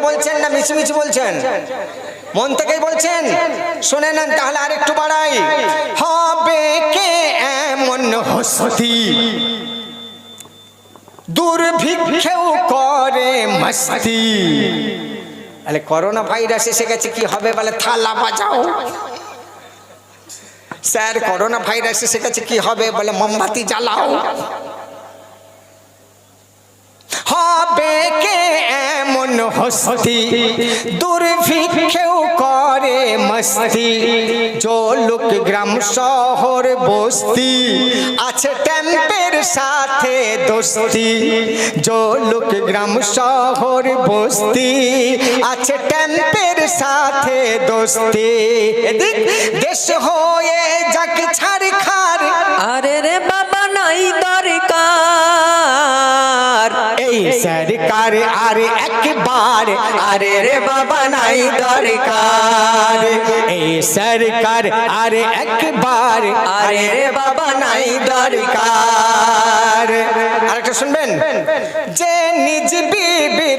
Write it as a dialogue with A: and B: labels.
A: বলছেন না মিছিমিছি বলছেন? মন থেকেই বলছেন? শুনে নেন তাহলে আরেকটু বাড়াই। হবে কে এমন হস্তি দুর্ভিক্ষেও করে মস্তি। তাহলে করোনা ভাইরাস এসে গেছে, কি হবে বলে? থালা বাজাও। স্যার করোনা ভাইরাস এসে গেছে, কি হবে বলে? মোমবাতি জ্বালাও। হবে কে এমন হস্তি দুর্ভিক্ষেও করে মস্তি। জলুক গ্রাম শহর বস্তি আছে টেম্পের সাথে দোস্তি। জলুক গ্রাম শহর বস্তি আছে টেম্পের সাথে দোস্তি। এদিক দেশ হয়ে যাক ছারখার,
B: আরে রে বাবা নাই দরকার
A: এই সরকার আরে একবার, আরে রে বাবা নাই দরকার। এই সরকার আরে একবার, আরে রে বাবা নাই দরকার। আরেকটা শুনবেন, যে নিজ বিবি